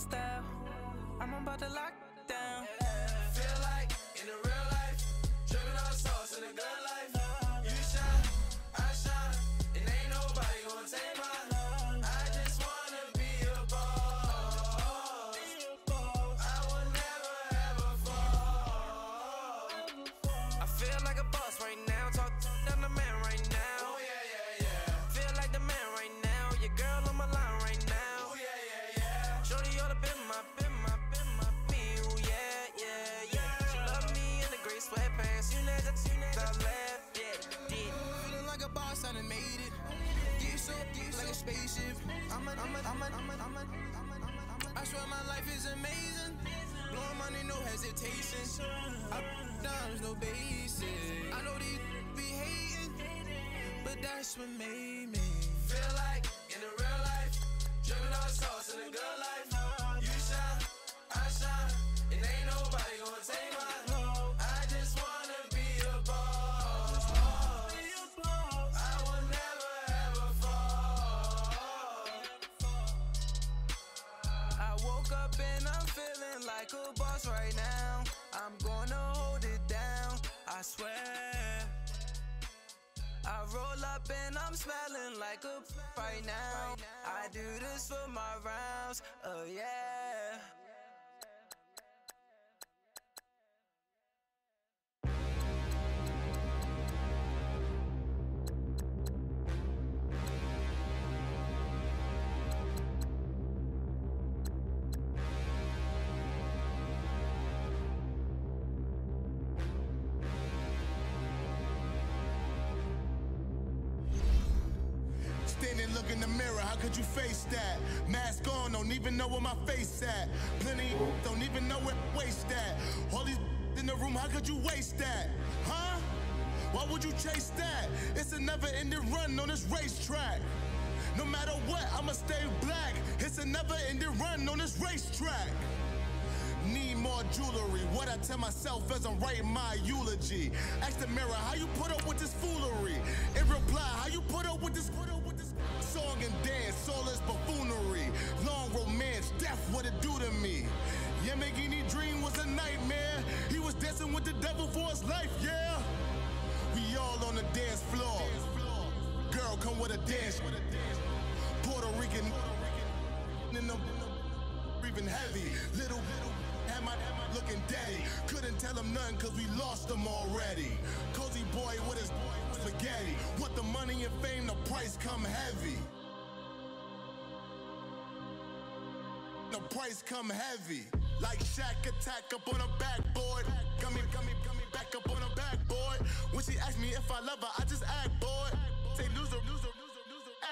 style. I'm about to lock down. Feel like in the real life, dripping on sauce in the good life. You shine, I shine, and ain't nobody gonna take mine. I just wanna be a boss. I will never ever fall. I feel like a boss right now. Talk to the man right now. Oh yeah, yeah, yeah. Feel like the man right now. Your girl on my line right now. Oh yeah, yeah, yeah. Shorty oughta been my me. Oh yeah, yeah, yeah. She love me in the gray sweatpants. You never I left, yeah. Feeling like a boss, I done made it. Get so like a spaceship. I swear my life is amazing. Blowing money, no hesitation. Up, downs, no basic. I know these be hating, but that's what made me feel like in the real life, dripping on sauce in the good life. You shine, I shine, and ain't nobody gonna take mine. I just wanna be a boss. I will never ever fall. I woke up and I'm feeling like a boss right now. I'm gonna hold it down, I swear. I roll up and I'm smelling like a right now. I do this for my rounds, oh yeah. Standing, look in the mirror, how could you face that? Mask on, don't even know where my face at. Plenty don't even know where waste at. All these in the room, how could you waste that? Huh? Why would you chase that? It's a never-ending run on this racetrack. No matter what, I'ma stay black. It's a never-ending run on this racetrack. Need more jewelry, what I tell myself as I'm writing my eulogy. Ask the mirror, how you put up with this foolery? In reply, how you put up with this song and dance, soulless buffoonery. Long romance, death, what it do to me? Yamagini dream was a nightmare. He was dancing with the devil for his life, yeah. We all on the dance floor. Girl, come with a dance. Puerto Rican in the breathing heavy. Little had my looking daddy. Couldn't tell him nothing cause we lost him already. Cozy boy with his spaghetti. With the money and fame, the price come heavy. The price come heavy. Like Shaq attack up on a backboard. Got me back up on a backboard. When she asked me if I love her, I just act bored. Say loser,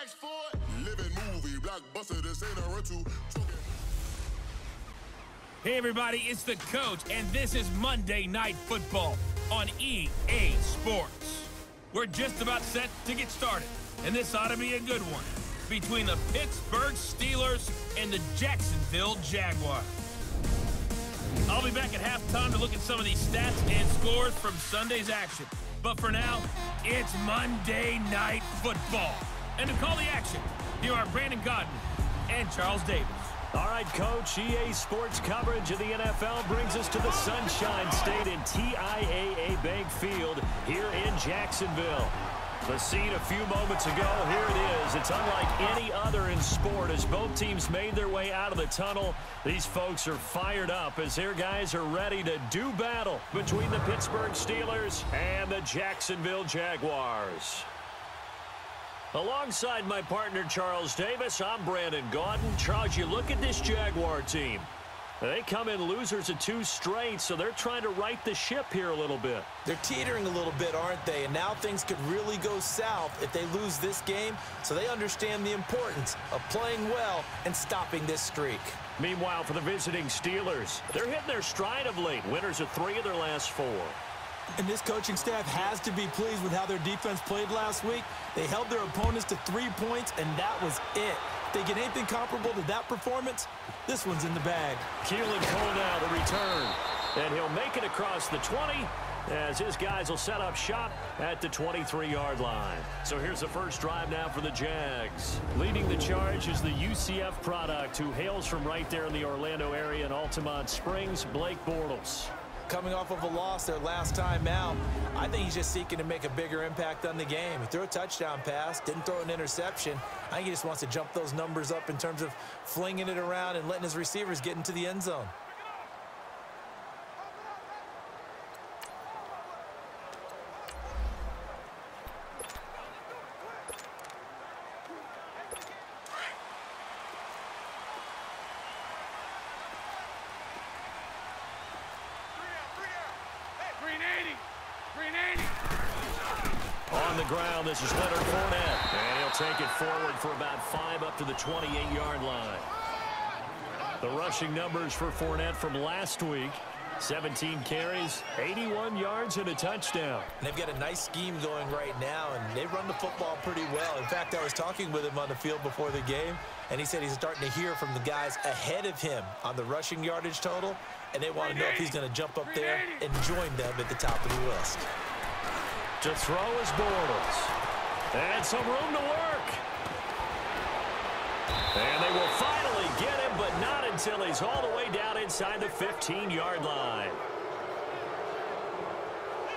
ask for it. Living movie, blockbuster, this ain't a rental. Hey everybody, it's the coach, and this is Monday Night Football on EA Sports. We're just about set to get started, and this ought to be a good one between the Pittsburgh Steelers and the Jacksonville Jaguars. I'll be back at halftime to look at some of these stats and scores from Sunday's action. But for now, it's Monday Night Football. And to call the action, here are Brandon Godden and Charles Davis. All right, Coach, EA Sports coverage of the NFL brings us to the Sunshine State in TIAA Bank Field here in Jacksonville. The scene a few moments ago, here it is. It's unlike any other in sport as both teams made their way out of the tunnel. These folks are fired up as their guys are ready to do battle between the Pittsburgh Steelers and the Jacksonville Jaguars. Alongside my partner, Charles Davis, I'm Brandon Gaudin. Charles, you look at this Jaguar team. They come in losers of 2 straight, so they're trying to right the ship here a little bit. They're teetering a little bit, aren't they? And now things could really go south if they lose this game, so they understand the importance of playing well and stopping this streak. Meanwhile, for the visiting Steelers, they're hitting their stride of late. Winners of 3 of their last 4. And this coaching staff has to be pleased with how their defense played last week. They held their opponents to 3 points, and that was it. If they get anything comparable to that performance, this one's in the bag. Keelan Cole now the return. And he'll make it across the 20 as his guys will set up shop at the 23-yard line. So here's the first drive now for the Jags. Leading the charge is the UCF product who hails from right there in the Orlando area in Altamont Springs, Blake Bortles. Coming off of a loss their last time out, I think he's just seeking to make a bigger impact on the game. He threw a touchdown pass, didn't throw an interception. I think he just wants to jump those numbers up in terms of flinging it around and letting his receivers get into the end zone. On the ground, this is Leonard Fournette. And he'll take it forward for about 5 up to the 28-yard line. The rushing numbers for Fournette from last week: 17 carries, 81 yards, and a touchdown. And they've got a nice scheme going right now, and they run the football pretty well. In fact, I was talking with him on the field before the game, and he said he's starting to hear from the guys ahead of him on the rushing yardage total, and they want to know if he's going to jump up there and join them at the top of the list. To throw is Bortles. And some room to work. And they will finally get him, but not until he's all the way down inside the 15-yard line.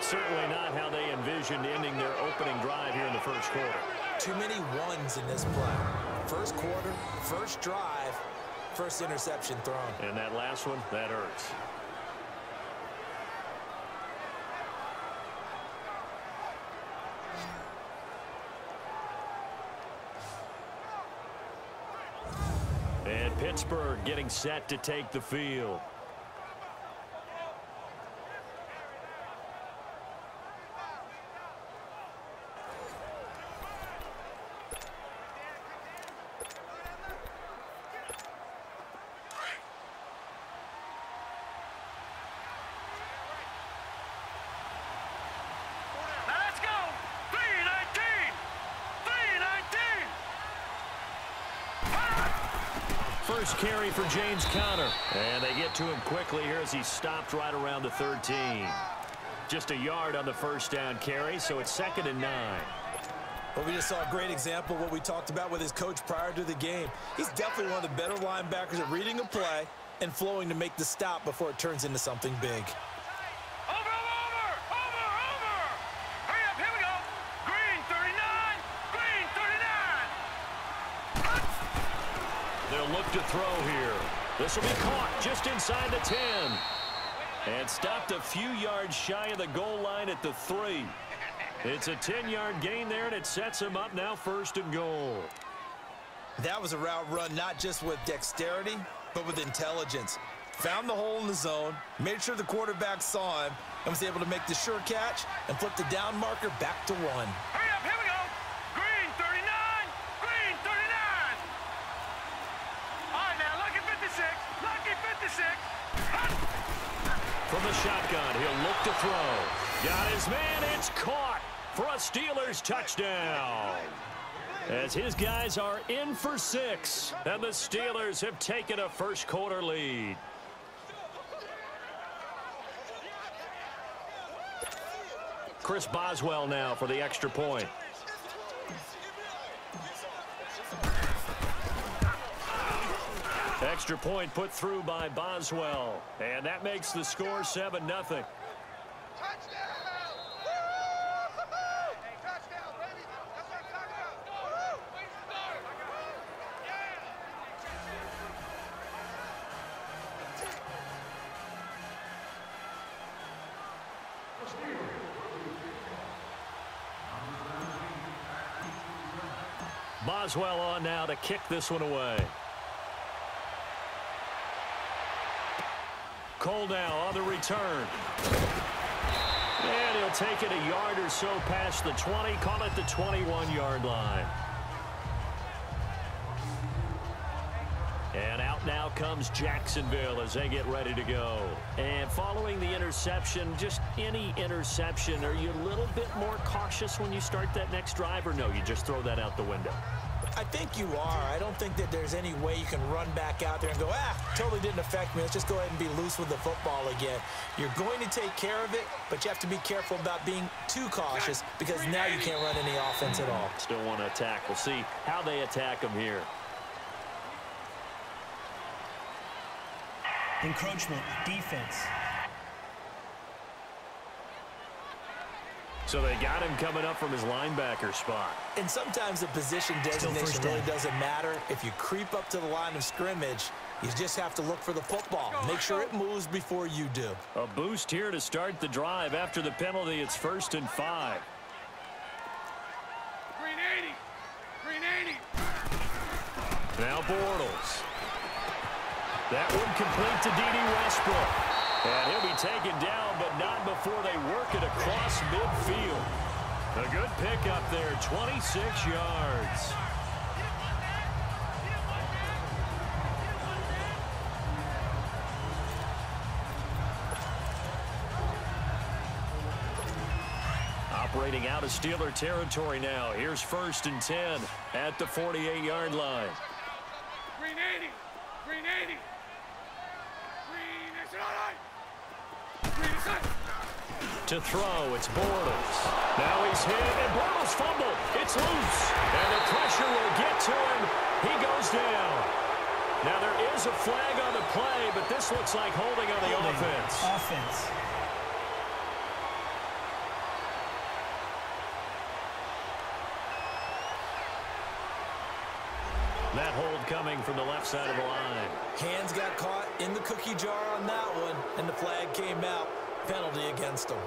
Certainly not how they envisioned ending their opening drive here in the first quarter. Too many ones in this play. First quarter, first drive, first interception thrown. And that last one, that hurts. And Pittsburgh getting set to take the field. First carry for James Conner. And they get to him quickly here as he stopped right around the 13. Just a yard on the first down carry, so it's 2nd and 9. Well, we just saw a great example of what we talked about with his coach prior to the game. He's definitely one of the better linebackers at reading a play and flowing to make the stop before it turns into something big. Look to throw here. This will be caught just inside the 10. And stopped a few yards shy of the goal line at the 3. It's a 10-yard gain there, and it sets him up now 1st and goal. That was a route run not just with dexterity, but with intelligence. Found the hole in the zone, made sure the quarterback saw him, and was able to make the sure catch and flip the down marker back to 1. Hurry up, here we go. Green 39, green 39. All right, now, lucky 56, lucky 56. From the shotgun, he'll look to throw. Got his man, it's caught for a Steelers touchdown. As his guys are in for 6, and the Steelers have taken a first quarter lead. Chris Boswell now for the extra point. Extra point put through by Boswell, and that makes the score 7-0. Touchdown! Touchdown, baby! That's what I'm talking about. Boswell on now to kick this one away. Cole now on the return. And he'll take it a yard or so past the 20, call it the 21-yard line. And out now comes Jacksonville as they get ready to go. And following the interception, just any interception, are you a little bit more cautious when you start that next drive, or no, you just throw that out the window? I think you are. I don't think that there's any way you can run back out there and go, totally didn't affect me. Let's just go ahead and be loose with the football again. You're going to take care of it, but you have to be careful about being too cautious because now you can't run any offense at all. Still want to attack. We'll see how they attack them here. Encroachment, defense. So they got him coming up from his linebacker spot. And sometimes the position designation really doesn't matter. If you creep up to the line of scrimmage, you just have to look for the football. Make sure it moves before you do. A boost here to start the drive. After the penalty, it's 1st and 5. Green 80. Green 80. Now Bortles. That one complete to D.D. Westbrook. And he'll be taken down, but not before they work it across midfield. A good pickup there, 26 yards. Operating out of Steeler territory now. Here's 1st and 10 at the 48-yard line. Green 80. Green 80. Green is all right. Green is right. To throw, it's Bortles. Now he's hit, and Bortles fumble. It's loose, and the pressure will get to him. He goes down. Now there is a flag on the play, but this looks like holding on the offense. That hold coming from the left side of the line. Hands got caught in the cookie jar on that one, and the flag came out. Penalty against them.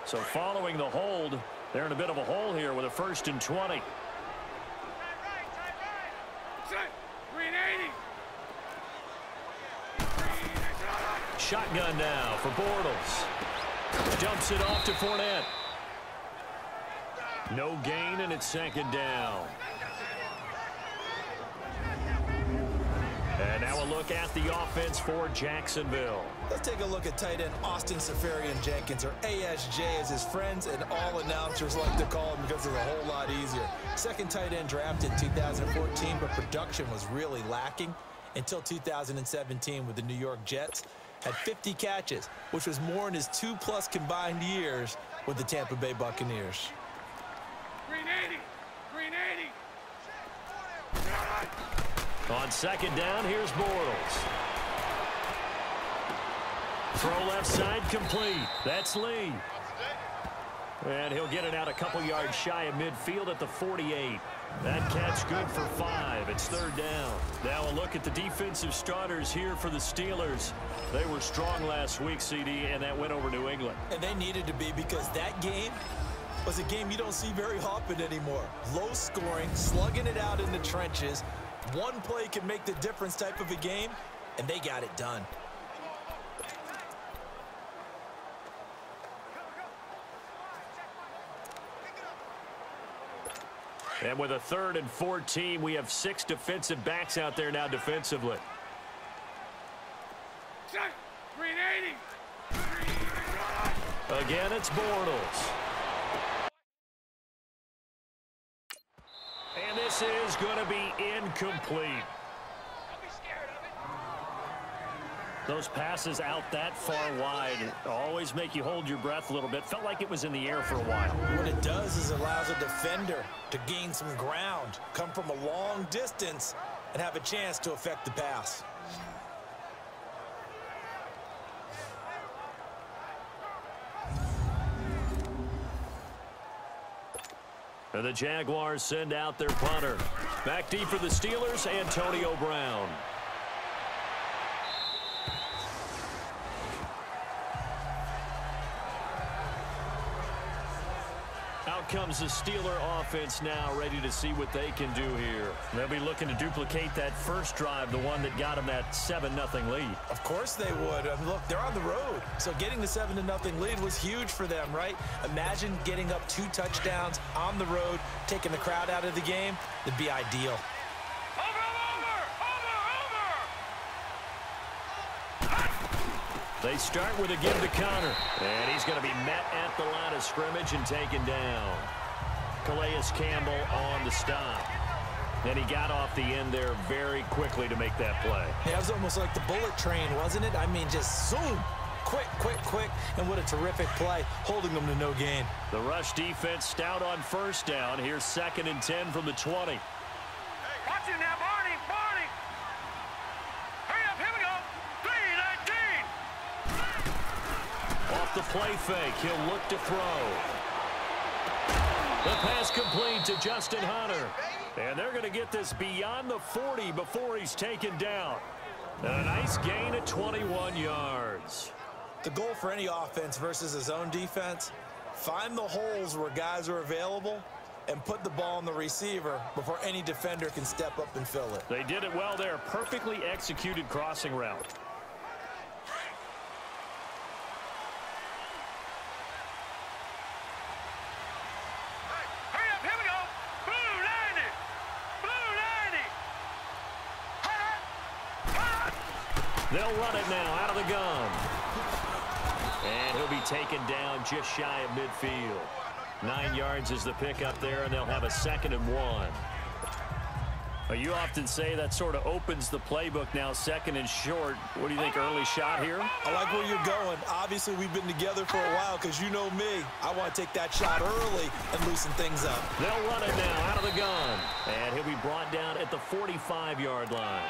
So following the hold, they're in a bit of a hole here with a 1st and 20. Green 80. Shotgun now for Bortles. Dumps it off to Fournette. No gain, and it's 2nd down. And now a look at the offense for Jacksonville. Let's take a look at tight end Austin Seferian-Jenkins, or ASJ as his friends and all announcers like to call him because it's a whole lot easier. 2nd tight end drafted in 2014, but production was really lacking until 2017 with the New York Jets. Had 50 catches, which was more in his 2+ combined years with the Tampa Bay Buccaneers. Green 80. Green 80. On 2nd down, here's Bortles. Throw left side complete. That's Lee. And he'll get it out a couple yards shy of midfield at the 48. That catch good for 5. It's 3rd down. Now a look at the defensive starters here for the Steelers. They were strong last week, CD, and that went over New England. And they needed to be because that game was a game you don't see very often anymore. Low scoring, slugging it out in the trenches. One play can make the difference type of a game, and they got it done. And with a 3rd and 14, we have 6 defensive backs out there now defensively. Green 80. Again, it's Bortles. And this is going to be incomplete. Those passes out that far wide always make you hold your breath a little bit. Felt like it was in the air for a while. What it does is allows a defender to gain some ground, come from a long distance, and have a chance to affect the pass. And the Jaguars send out their punter. Back deep for the Steelers, Antonio Brown. Out comes the Steeler offense now, ready to see what they can do here. They'll be looking to duplicate that first drive, the one that got them that 7-0 lead. Of course they would. I mean, look, they're on the road. So getting the 7-0 lead was huge for them, right? Imagine getting up 2 touchdowns on the road, taking the crowd out of the game. That'd be ideal. They start with a give to counter. And he's going to be met at the line of scrimmage and taken down. Calais Campbell on the stop. And he got off the end there very quickly to make that play. Yeah, it was almost like the bullet train, wasn't it? I mean, just zoom. Quick, quick, quick. And what a terrific play, holding them to no gain. The rush defense stout on first down. Here's 2nd and 10 from the 20. Hey, watch it now, Barney, Barney. Hurry up, here we go. 3-19. Off the play fake, he'll look to throw. The pass complete to Justin Hunter. And they're going to get this beyond the 40 before he's taken down. And a nice gain of 21 yards. The goal for any offense versus a zone defense, find the holes where guys are available and put the ball on the receiver before any defender can step up and fill it. They did it well there. Perfectly executed crossing route. They'll run it now out of the gun. And he'll be taken down just shy of midfield. 9 yards is the pickup there, and they'll have a 2nd and 1. You often say that sort of opens the playbook now, 2nd and short. What do you think, early shot here? I like where you're going. Obviously, we've been together for a while because you know me. I want to take that shot early and loosen things up. They'll run it now out of the gun. And he'll be brought down at the 45-yard line.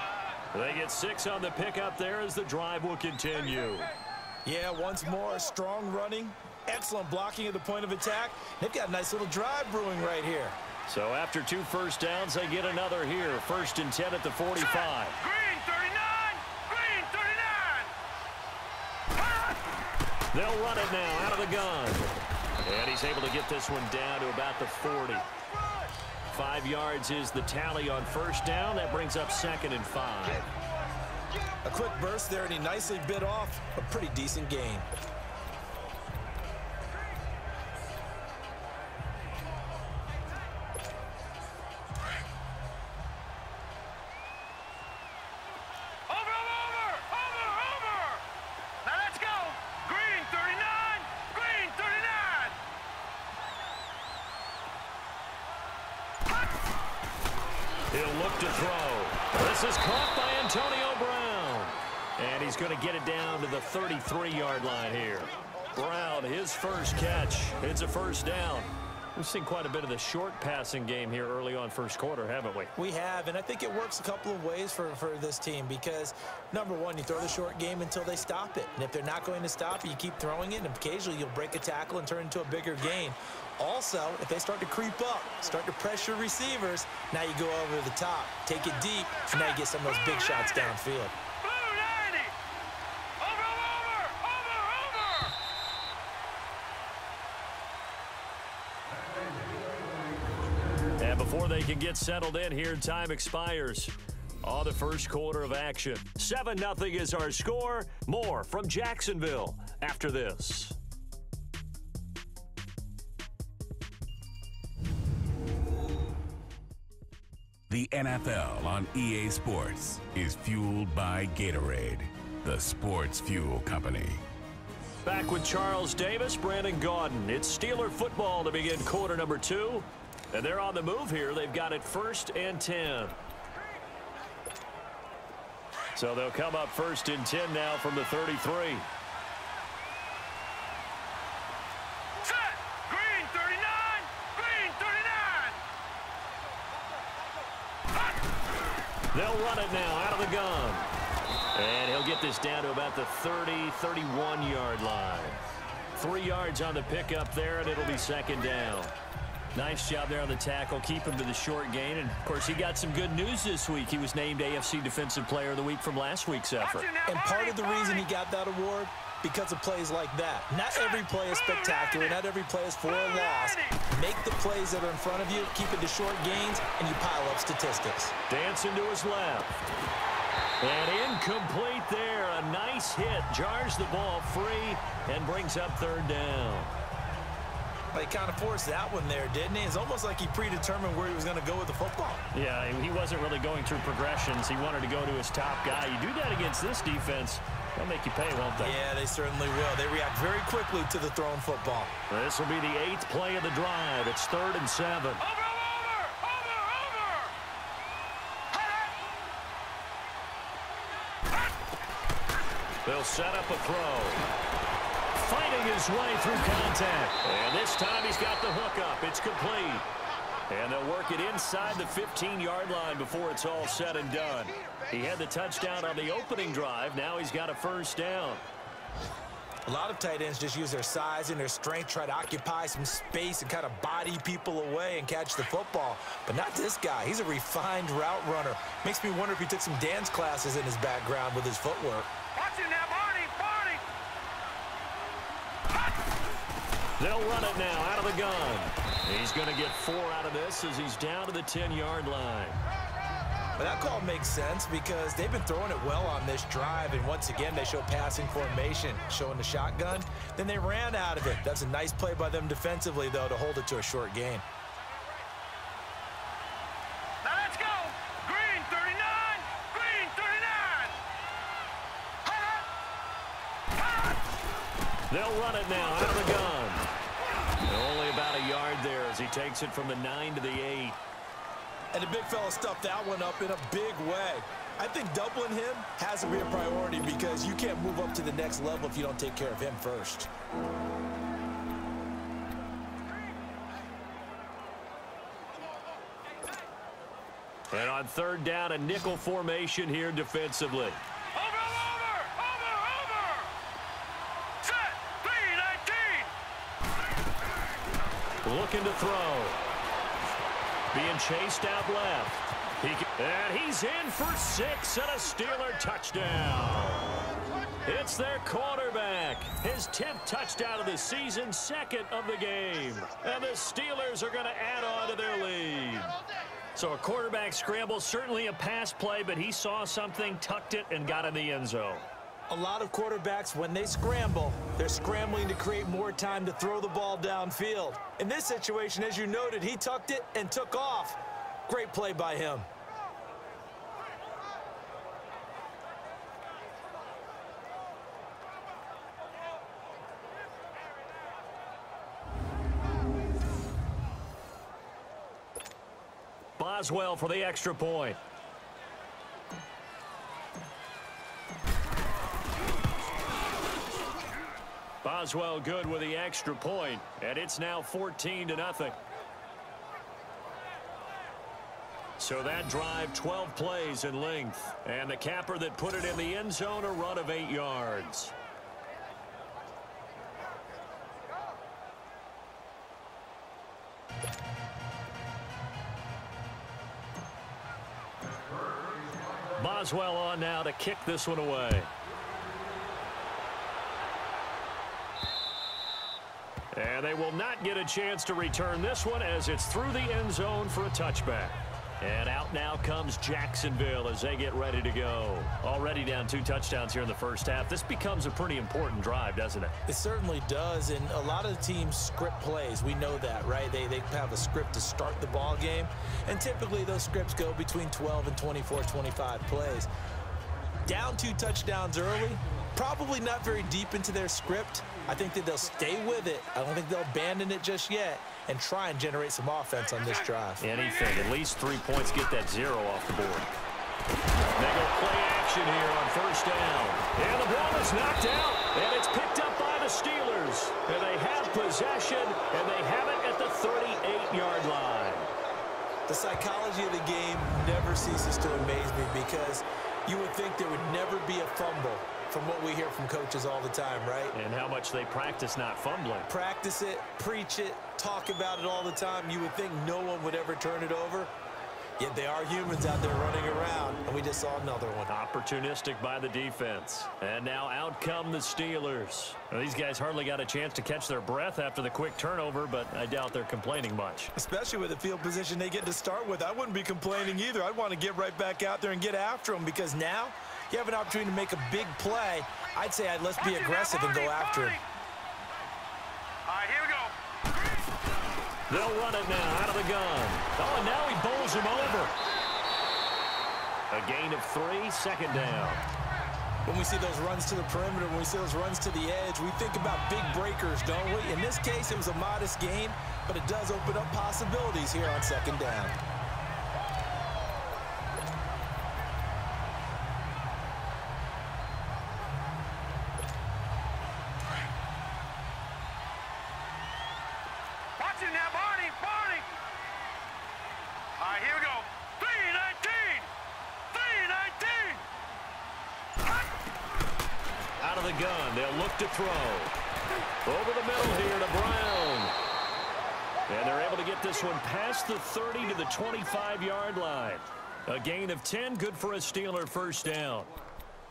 They get 6 on the pickup there as the drive will continue. Yeah, once more, strong running, excellent blocking at the point of attack. They've got a nice little drive brewing right here. So after 2 first downs, they get another here. 1st and 10 at the 45. Green 39! Green 39! They'll run it now out of the gun. And he's able to get this one down to about the 40. 5 yards is the tally on first down. That brings up 2nd and 5. A quick burst there, and he nicely bit off a pretty decent gain. Over! Now let's go! Green 39! Green 39! He'll look to throw. This is caught by Antonio Brown. And he's going to get it down to the 33-yard line here. Brown, his first catch. It's a first down. We've seen quite a bit of the short passing game here early on first quarter, haven't we? We have, and I think it works a couple of ways for this team because, number one, you throw the short game until they stop it. And if they're not going to stop it, you keep throwing it, and occasionally you'll break a tackle and turn into a bigger gain. Also, if they start to creep up, start to pressure receivers, now you go over the top, take it deep, and now you get some of those big shots downfield. And before they can get settled in here, time expires on the first quarter of action. 7-0 is our score. More from Jacksonville after this. The NFL on EA Sports is fueled by Gatorade, the sports fuel company. Back with Charles Davis, Brandon Gaudin. It's Steeler football to begin quarter number 2. And they're on the move here. They've got it 1st and 10. So they'll come up 1st and 10 now from the 33. Set! Green 39! Green 39! They'll run it now out of the gun. And he'll get this down to about the 30, 31-yard line. 3 yards on the pickup there, and it'll be 2nd down. Nice job there on the tackle. Keep him to the short gain. And, of course, he got some good news this week. He was named AFC Defensive Player of the Week from last week's effort. And part of the reason he got that award, because of plays like that. Not every play is spectacular. Not every play is for a loss. Make the plays that are in front of you, keep it to short gains, and you pile up statistics. Dancing to his left. And incomplete there. A nice hit. Jars the ball free and brings up 3rd down. He kind of forced that one there, didn't he? It's almost like he predetermined where he was going to go with the football. Yeah, he wasn't really going through progressions. He wanted to go to his top guy. You do that against this defense, They'll make you pay, won't they? Yeah, they certainly will. They react very quickly to the thrown football. This will be the 8th play of the drive. It's 3rd and 7. Over! They'll set up a throw. Fighting his way through contact. And this time he's got the hook up. It's complete. And they'll work it inside the 15-yard line before it's all said and done. He had the touchdown on the opening drive. Now he's got a first down. A lot of tight ends just use their size and their strength, try to occupy some space and kind of body people away and catch the football. But not this guy. He's a refined route runner. Makes me wonder if he took some dance classes in his background with his footwork. Watch him now, Barney! They'll run it now out of the gun. He's going to get 4 out of this as he's down to the 10-yard line. But that call makes sense because they've been throwing it well on this drive, and once again they show passing formation, showing the shotgun. Then they ran out of it. That's a nice play by them defensively, though, to hold it to a short gain. Now let's go! Green 39! Green 39! They'll run it now out of the gun. Only about a yard there as he takes it from the 9 to the 8. And the big fella stuffed that one up in a big way. I think doubling him has to be a priority because you can't move up to the next level if you don't take care of him first. And on 3rd down, a nickel formation here defensively. Set! 3-19! Looking to throw. Being chased out left. And he's in for 6 and a Steeler touchdown. It's their quarterback. His 10th touchdown of the season, 2nd of the game. And the Steelers are going to add on to their lead. So a quarterback scramble, certainly a pass play, but he saw something, tucked it, and got in the end zone. A lot of quarterbacks, when they scramble, they're scrambling to create more time to throw the ball downfield. In this situation, as you noted, he tucked it and took off. Great play by him. Boswell for the extra point. Boswell good with the extra point, and it's now 14-0. So that drive, 12 plays in length, and the capper that put it in the end zone, a run of 8 yards. Boswell on now to kick this one away. And they will not get a chance to return this one as it's through the end zone for a touchback. And out now comes Jacksonville as they get ready to go. Already down 2 touchdowns here in the first half. This becomes a pretty important drive, doesn't it? It certainly does, and a lot of the teams script plays. We know that, right? They have a script to start the ball game, and typically those scripts go between 12 and 24, 25 plays. Down 2 touchdowns early, probably not very deep into their script. I think that they'll stay with it. I don't think they'll abandon it just yet and try and generate some offense on this drive. Anything. At least 3 points, get that 0 off the board. They go play action here on first down. And the ball is knocked out, and it's picked up by the Steelers. And they have possession, and they have it at the 38-yard line. The psychology of the game never ceases to amaze me because you would think there would never be a fumble from what we hear from coaches all the time, right? And how much they practice not fumbling. Practice it, preach it, talk about it all the time. You would think no one would ever turn it over. Yet they are humans out there running around, and we just saw another one. Opportunistic by the defense. And now out come the Steelers. Now, these guys hardly got a chance to catch their breath after the quick turnover, but I doubt they're complaining much. Especially with the field position they get to start with. I wouldn't be complaining either. I'd want to get right back out there and get after them because now you have an opportunity to make a big play. I'd say let's be aggressive and go after him. All right, here we go. They'll run it now out of the gun. Oh, and now he bowls him over. A gain of 3, 2nd down. When we see those runs to the perimeter, when we see those runs to the edge, we think about big breakers, don't we? In this case, it was a modest gain, but it does open up possibilities here on second down. Watch it now, Barney, Barney. All right, here we go. 3-19. 3-19. Out of the gun, they'll look to throw. Over the middle here to Brown. And they're able to get this one past the 30 to the 25-yard line. A gain of 10, good for a Steeler first down.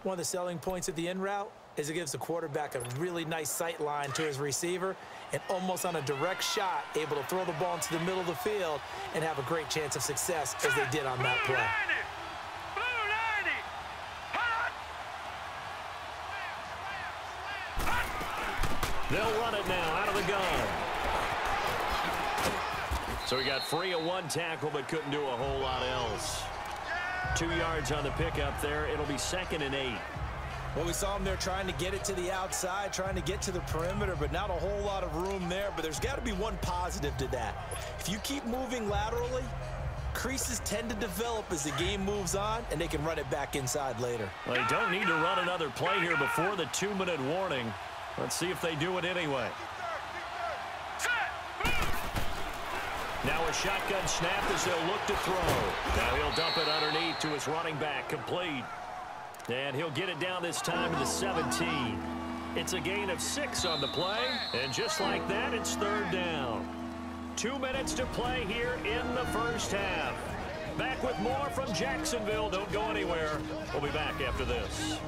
One of the selling points of the in route is it gives the quarterback a really nice sight line to his receiver and almost on a direct shot able to throw the ball into the middle of the field and have a great chance of success as they did on that play. They'll run it now out of the gun. So he got free of one tackle but couldn't do a whole lot else. 2 yards on the pickup there. It'll be 2nd and 8. Well, we saw him there trying to get it to the outside, trying to get to the perimeter, but not a whole lot of room there. But there's got to be one positive to that. If you keep moving laterally, creases tend to develop as the game moves on, and they can run it back inside later. Well, they don't need to run another play here before the 2-minute warning. Let's see if they do it anyway. Now a shotgun snap as they'll look to throw. Now he'll dump it underneath to his running back, complete. And he'll get it down this time to the 17. It's a gain of 6 on the play. And just like that, it's 3rd down. 2 minutes to play here in the first half. Back with more from Jacksonville. Don't go anywhere. We'll be back after this.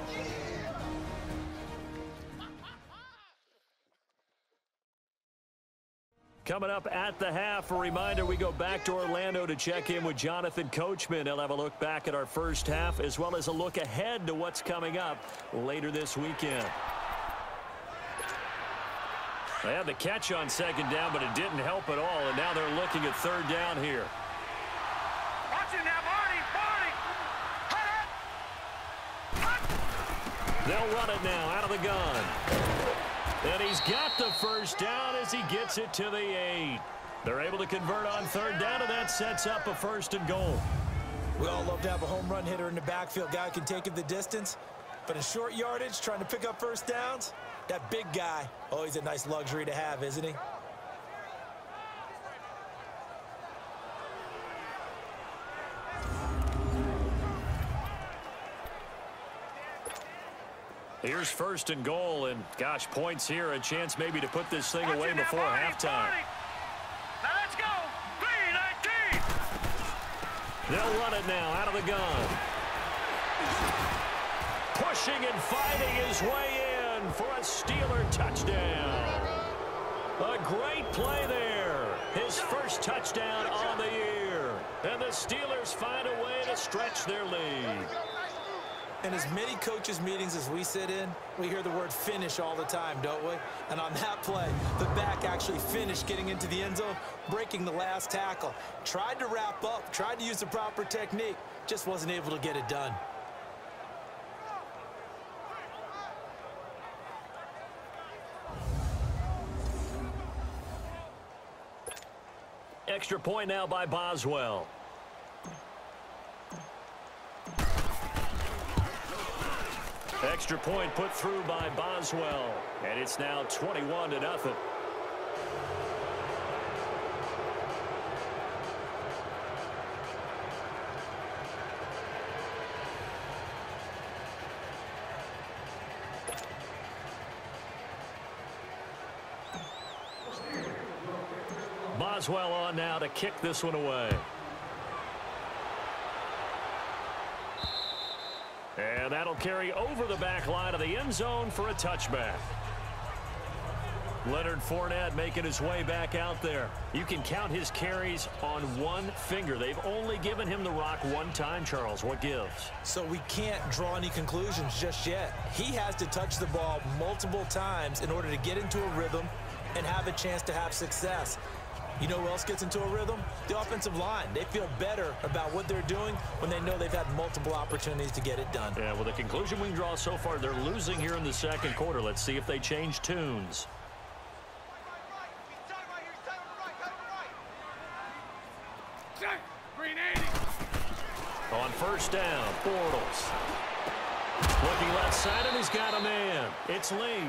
Coming up at the half, a reminder, we go back to Orlando to check in with Jonathan Coachman. He'll have a look back at our first half as well as a look ahead to what's coming up later this weekend. They had the catch on 2nd down, but it didn't help at all, and now they're looking at 3rd down here. Watch it now, Barney, Barney. They'll run it now out of the gun. And he's got the first down as he gets it to the 8. They're able to convert on 3rd down, and that sets up a 1st and goal. We all love to have a home run hitter in the backfield. Guy can take it the distance. But in short yardage, trying to pick up first downs, that big guy, oh, he's a nice luxury to have, isn't he? Here's 1st and goal, and gosh, points here, a chance maybe to put this thing away before halftime. Now let's go. 3-19. They'll run it now out of the gun. Pushing and fighting his way in for a Steeler touchdown. A great play there. His first touchdown on the year. And the Steelers find a way to stretch their lead. In as many coaches' meetings as we sit in, we hear the word finish all the time, don't we? And on that play, the back actually finished getting into the end zone, breaking the last tackle. Tried to wrap up, tried to use the proper technique, just wasn't able to get it done. Extra point now by Boswell. Extra point put through by Boswell, and it's now 21-0. Boswell on now to kick this one away. And that'll carry over the back line of the end zone for a touchback. Leonard Fournette making his way back out there. You can count his carries on one finger. They've only given him the rock one time, Charles. What gives? So we can't draw any conclusions just yet. He has to touch the ball multiple times in order to get into a rhythm and have a chance to have success. You know who else gets into a rhythm? The offensive line. They feel better about what they're doing when they know they've had multiple opportunities to get it done. Yeah, well, the conclusion we can draw so far, they're losing here in the second quarter. Let's see if they change tunes. On first down, Bortles. Looking left side, and he's got a man. It's Lee.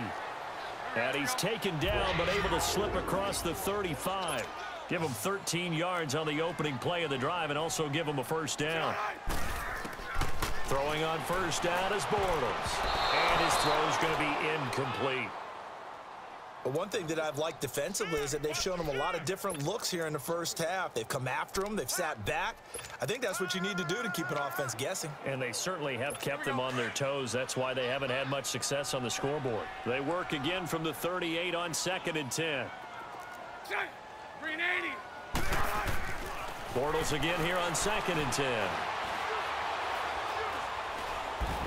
And he's taken down, but able to slip across the 35. Give him 13 yards on the opening play of the drive, and also give him a first down. Throwing on first down is Bortles. And his throw is going to be incomplete. But one thing that I've liked defensively is that they've shown them a lot of different looks here in the first half. They've come after them. They've sat back. I think that's what you need to do to keep an offense guessing. And they certainly have kept them on their toes. That's why they haven't had much success on the scoreboard. They work again from the 38 on 2nd and 10. Green 80. Bortles again here on 2nd and 10.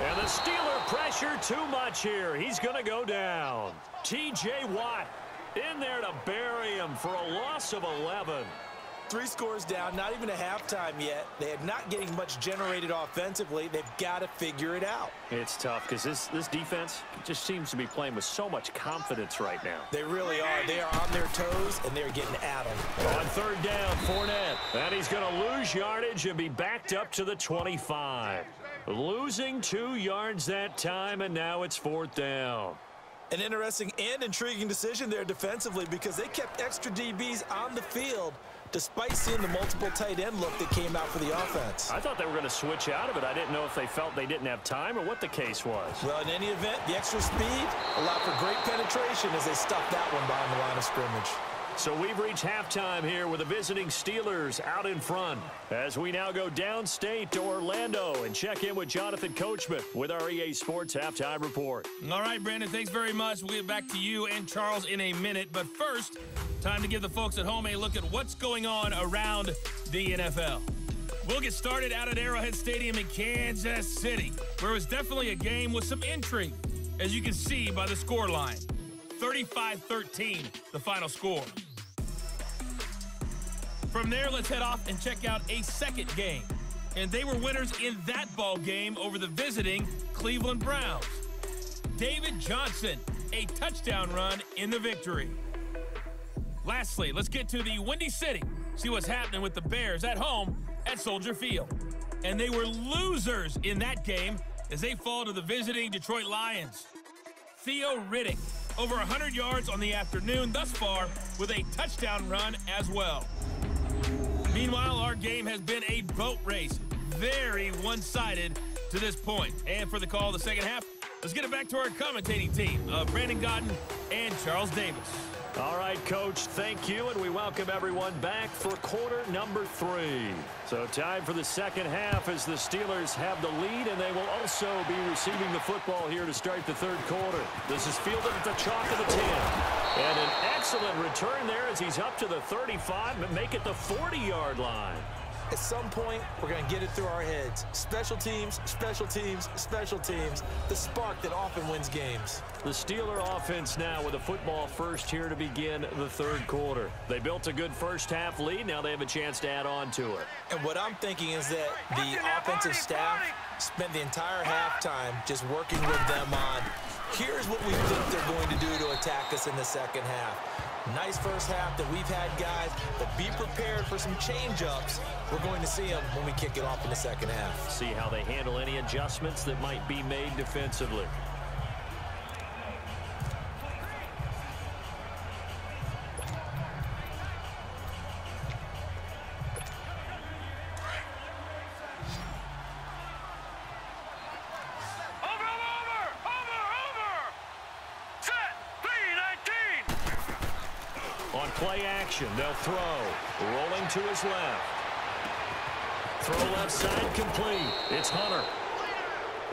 And the Steeler pressure too much here. He's going to go down. T.J. Watt in there to bury him for a loss of 11. 3 scores down, not even a halftime yet. They are not getting much generated offensively. They've got to figure it out. It's tough because this defense just seems to be playing with so much confidence right now. They really are. They are on their toes, and they're getting at them. On 3rd down, Fournette. And he's going to lose yardage and be backed up to the 25. Losing 2 yards that time, and now it's 4th down. An interesting and intriguing decision there defensively because they kept extra DBs on the field despite seeing the multiple tight end look that came out for the offense. I thought they were going to switch out of it. I didn't know if they felt they didn't have time or what the case was. Well, in any event, the extra speed allowed for great penetration as they stuffed that one behind the line of scrimmage. So we've reached halftime here with the visiting Steelers out in front. As we now go downstate to Orlando and check in with Jonathan Coachman with our EA Sports Halftime Report. All right, Brandon, thanks very much. We'll get back to you and Charles in a minute. But first, time to give the folks at home a look at what's going on around the NFL. We'll get started out at Arrowhead Stadium in Kansas City, where it was definitely a game with some intrigue, as you can see by the scoreline. 35-13, the final score. From there, let's head off and check out a second game. And they were winners in that ball game over the visiting Cleveland Browns. David Johnson, a touchdown run in the victory. Lastly, let's get to the Windy City. See what's happening with the Bears at home at Soldier Field. And they were losers in that game as they fall to the visiting Detroit Lions. Theo Riddick, over 100 yards on the afternoon thus far with a touchdown run as well. Meanwhile, our game has been a boat race. Very one-sided to this point. And for the call of the second half, let's get it back to our commentating team of Brandon Godden and Charles Davis. All right, Coach, thank you, and we welcome everyone back for quarter number 3. So time for the second half as the Steelers have the lead, and they will also be receiving the football here to start the third quarter. This is fielded at the chalk of the 10. And an excellent return there as he's up to the 35, but make it the 40-yard line. At some point, we're going to get it through our heads. Special teams, special teams, special teams. The spark that often wins games. The Steeler offense now with a football first here to begin the third quarter. They built a good first half lead. Now they have a chance to add on to it. And what I'm thinking is that the offensive staff spent the entire halftime just working with them on, here's what we think they're going to do to attack us in the second half. Nice first half that we've had, guys, but be prepared for some change-ups. We're going to see them when we kick it off in the second half. See how they handle any adjustments that might be made defensively. On play action, they'll throw. Rolling to his left. Throw left side complete. It's Hunter.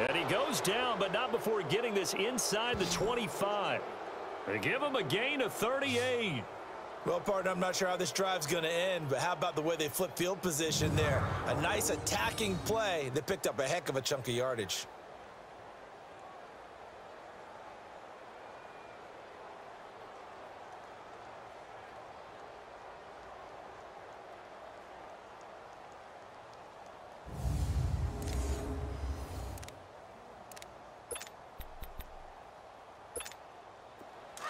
And he goes down, but not before getting this inside the 25. They give him a gain of 38. Well, partner, I'm not sure how this drive's going to end, but how about the way they flip field position there? A nice attacking play that picked up a heck of a chunk of yardage.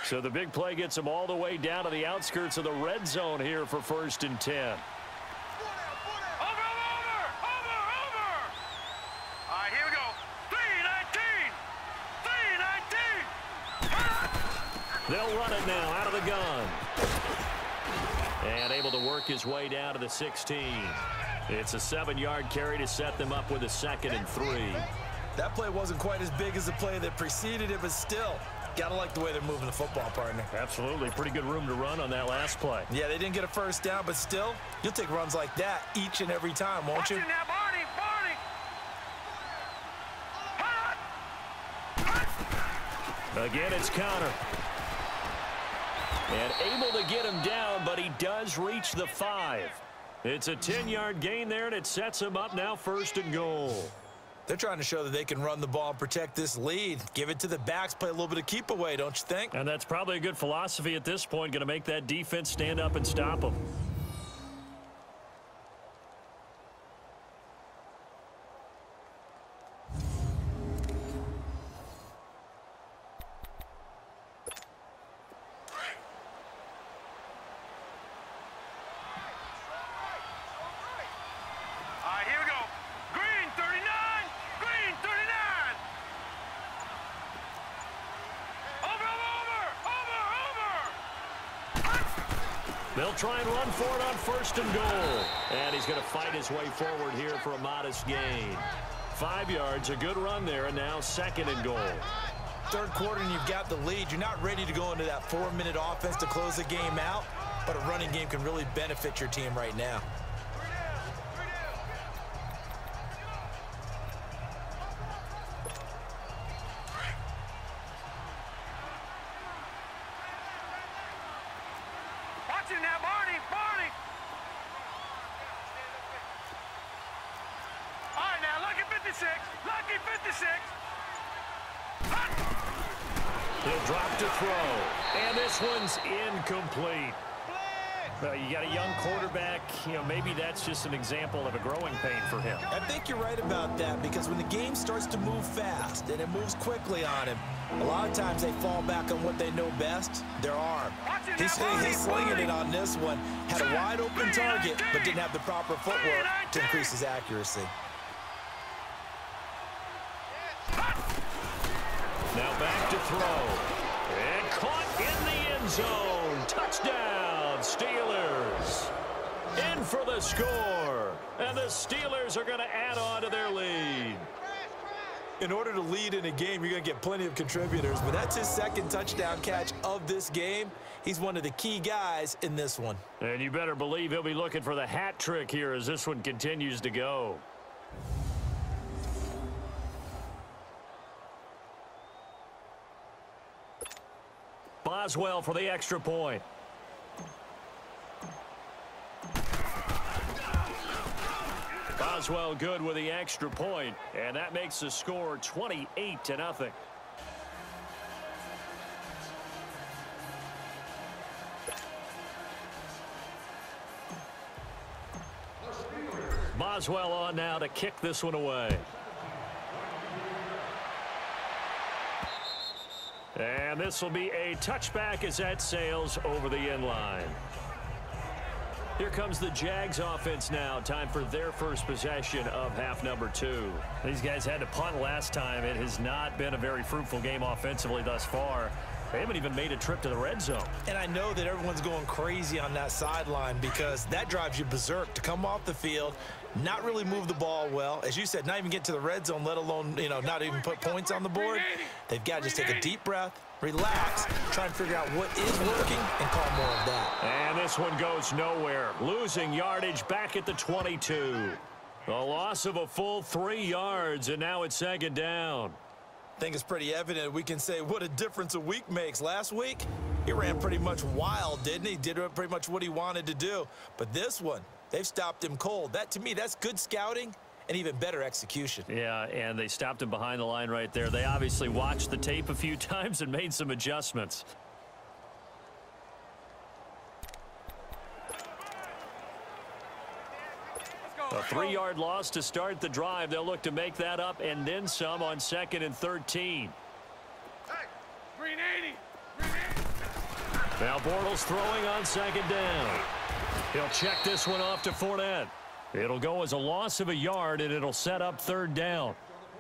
So the big play gets them all the way down to the outskirts of the red zone here for 1st and 10. Over! All right, here we go. 3-19! They'll run it now out of the gun. And able to work his way down to the 16. It's a 7-yard carry to set them up with a 2nd and 3. That play wasn't quite as big as the play that preceded it, but still, gotta like the way they're moving the football, partner. Absolutely. Pretty good room to run on that last play. Yeah, they didn't get a first down, but still, you'll take runs like that each and every time, won't you? Now, Barney! Again, it's Connor. And able to get him down, but he does reach the 5. It's a 10-yard gain there, and it sets him up now 1st and goal. They're trying to show that they can run the ball and protect this lead. Give it to the backs, play a little bit of keep away, don't you think? And that's probably a good philosophy at this point, going to make that defense stand up and stop them. They'll try and run for it on 1st and goal. And he's going to fight his way forward here for a modest gain. 5 yards, a good run there, and now 2nd and goal. 3rd quarter and you've got the lead. You're not ready to go into that 4-minute offense to close the game out, but a running game can really benefit your team right now. Now, Barney! All right, now, lucky 56! Lucky 56! He'll drop to throw. And this one's incomplete. You got a young quarterback. Maybe that's just an example of a growing pain for him. I think you're right about that, because when the game starts to move fast and it moves quickly on him, a lot of times they fall back on what they know best, their arm. He's slinging it on this one. Had a wide open target, but didn't have the proper footwork to increase his accuracy. Now back to throw. And caught in the end zone. Touchdown, Steelers. In for the score. And the Steelers are going to add on to their lead. In order to lead in a game, you're going to get plenty of contributors, but that's his 2nd touchdown catch of this game. He's one of the key guys in this one. And you better believe he'll be looking for the hat trick here as this one continues to go. Boswell for the extra point. Boswell good with the extra point, and that makes the score 28-0. Boswell on now to kick this one away. And this will be a touchback as that sails over the end line. Here comes the Jags offense now. Time for their first possession of half number 2. These guys had to punt last time. It has not been a very fruitful game offensively thus far. They haven't even made a trip to the red zone. And I know that everyone's going crazy on that sideline because that drives you berserk to come off the field, not really move the ball well. As you said, not even get to the red zone, let alone, not even put points on the board. They've got to just take a deep breath, relax, try and figure out what is working, and call more of that. And this one goes nowhere. Losing yardage back at the 22. A loss of a full 3 yards, and now it's 2nd down. I think it's pretty evident. We can say what a difference a week makes. Last week, he ran pretty much wild, didn't he? Did pretty much what he wanted to do. But this one, they've stopped him cold. That, to me, that's good scouting and even better execution. Yeah, and they stopped him behind the line right there. They obviously watched the tape a few times and made some adjustments. A 3-yard loss to start the drive. They'll look to make that up and then some on 2nd and 13. Hey, green 80. Green 80. Now Bortles throwing on second down. He'll check this one off to Fournette. It'll go as a loss of a yard, and it'll set up third down.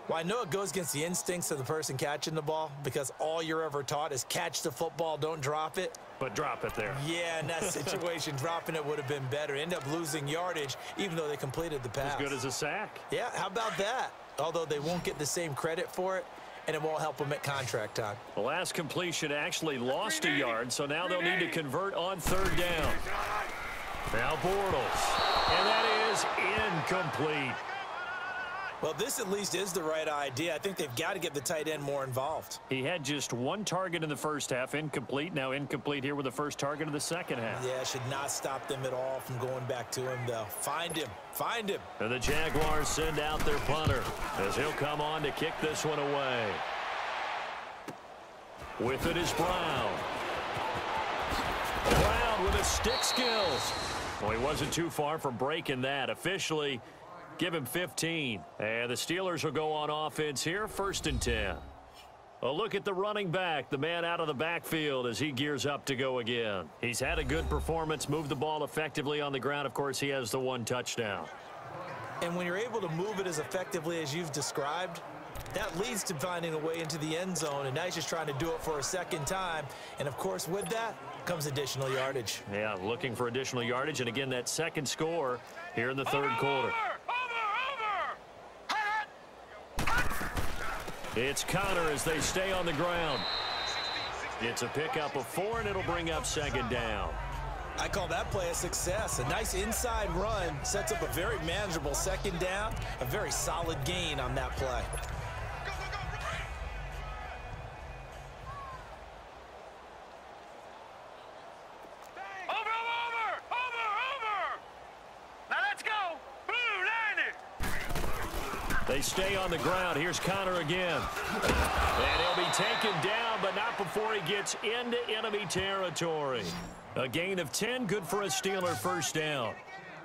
Well, I know it goes against the instincts of the person catching the ball because all you're ever taught is catch the football, don't drop it. But drop it there. Yeah, in that situation, dropping it would have been better. End up losing yardage, even though they completed the pass. As good as a sack. Yeah, how about that? Although they won't get the same credit for it, and it won't help them at contract time. The last completion actually lost a yard, so now they'll need to convert on third down. Now Bortles, and that is incomplete. Well, this at least is the right idea. I think they've got to get the tight end more involved. He had just one target in the first half, incomplete. Now incomplete here with the first target of the second half. Yeah, should not stop them at all from going back to him, though. Find him. Find him. And the Jaguars send out their punter as he'll come on to kick this one away. With it is Brown. Brown with his stick skills. Well, he wasn't too far from breaking that. Officially, give him 15. And the Steelers will go on offense here, 1st and 10. A look at the running back, the man out of the backfield as he gears up to go again. He's had a good performance, moved the ball effectively on the ground. Of course, he has the one touchdown. And when you're able to move it as effectively as you've described, that leads to finding a way into the end zone, and now he's just trying to do it for a second time. And, of course, with that comes additional yardage. Yeah, looking for additional yardage, and again, that second score here in the third quarter. It's Connor as they stay on the ground. It's a pickup of 4, and it'll bring up second down. I call that play a success. A nice inside run sets up a very manageable second down, a very solid gain on that play. They stay on the ground. Here's Connor again. And he'll be taken down, but not before he gets into enemy territory. A gain of 10, good for a Steeler first down.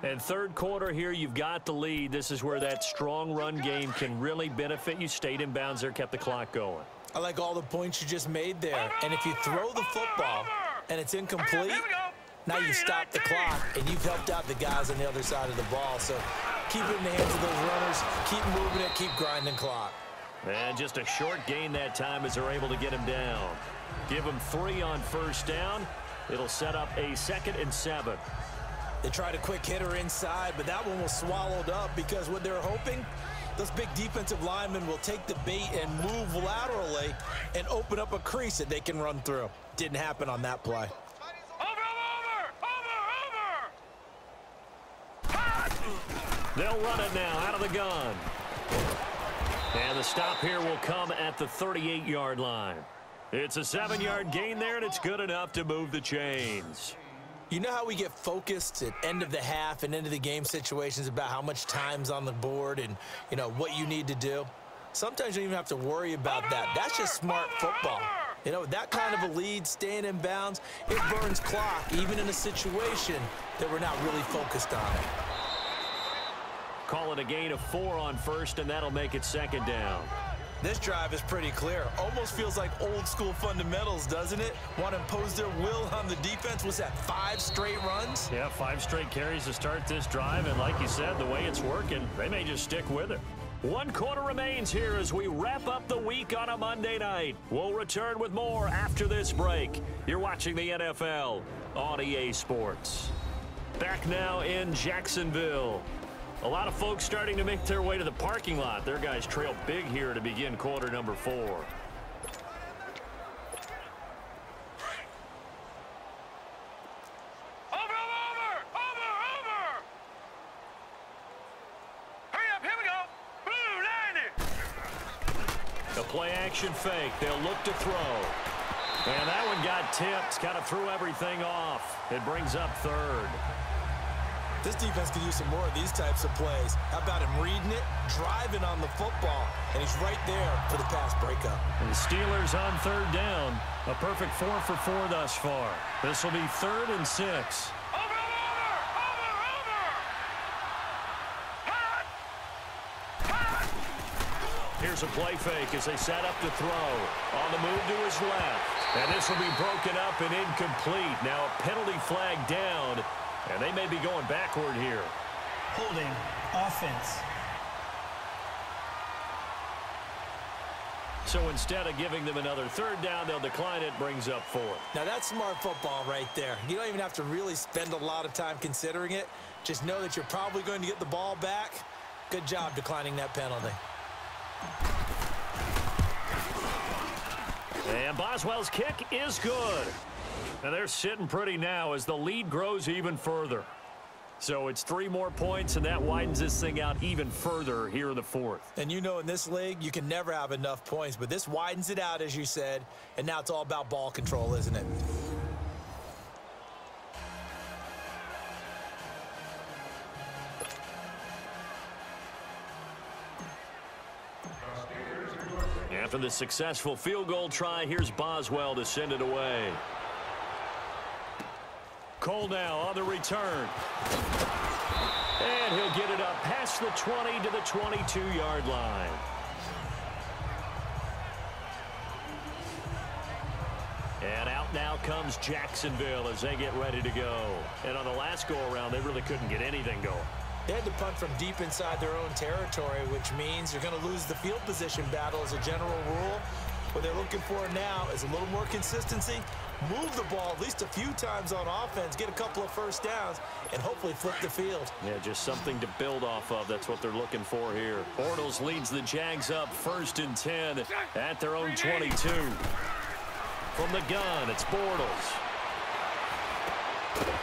And third quarter here, you've got the lead. This is where that strong run game can really benefit you. Stayed in bounds there, kept the clock going. I like all the points you just made there. And if you throw the football and it's incomplete, now you stop the clock, and you've helped out the guys on the other side of the ball. So keep it in the hands of those runners. Keep moving it. Keep grinding clock. And just a short gain that time as they're able to get him down. Give him 3 on first down. It'll set up a 2nd and 7. They tried a quick hitter inside, but that one was swallowed up because what they're hoping, those big defensive linemen will take the bait and move laterally and open up a crease that they can run through. Didn't happen on that play. They'll run it now out of the gun. And the stop here will come at the 38-yard line. It's a 7-yard gain there, and it's good enough to move the chains. You know how we get focused at end of the half and end of the game situations about how much time's on the board and, you know, what you need to do? Sometimes you don't even have to worry about that. That's just smart football. You know, that kind of a lead, staying in bounds, it burns clock, even in a situation that we're not really focused on it. Call it a gain of 4 on first, and that'll make it second down. This drive is pretty clear. Almost feels like old school fundamentals, doesn't it? Want to impose their will on the defense. Was that 5 straight runs? Yeah, 5 straight carries to start this drive, and like you said, the way it's working, they may just stick with it. 1 quarter remains here as we wrap up the week on a Monday night. We'll return with more after this break. You're watching the NFL on EA Sports. Back now in Jacksonville. A lot of folks starting to make their way to the parking lot. Their guys trail big here to begin quarter number 4. Over. Hurry up, here we go. Blue 90. A play action fake. They'll look to throw. And that one got tipped. Kind of threw everything off. It brings up third. This defense could use some more of these types of plays. How about him reading it, driving on the football, and he's right there for the pass breakup. And the Steelers on third down. A perfect 4 for 4 thus far. This will be 3rd and 6. Here's a play fake as they set up to throw. On the move to his left. And this will be broken up and incomplete. Now a penalty flag down, and they may be going backward here. Holding offense. So instead of giving them another third down, they'll decline it, brings up fourth. Now that's smart football right there. You don't even have to really spend a lot of time considering it. Just know that you're probably going to get the ball back. Good job declining that penalty. And Boswell's kick is good. And they're sitting pretty now as the lead grows even further. So it's 3 more points, and that widens this thing out even further here in the fourth. And you know in this league, you can never have enough points, but this widens it out, as you said, and now it's all about ball control, isn't it? After the successful field goal try, here's Boswell to send it away. Cole now on the return. And he'll get it up past the 20 to the 22-yard line. And out now comes Jacksonville as they get ready to go. And on the last go-around, they really couldn't get anything going. They had to punt from deep inside their own territory, which means you're going to lose the field position battle as a general rule. What they're looking for now is a little more consistency, move the ball at least a few times on offense, get a couple of first downs, and hopefully flip the field. Yeah, just something to build off of. That's what they're looking for here. Bortles leads the Jags up 1st and 10 at their own 22. From the gun, it's Bortles.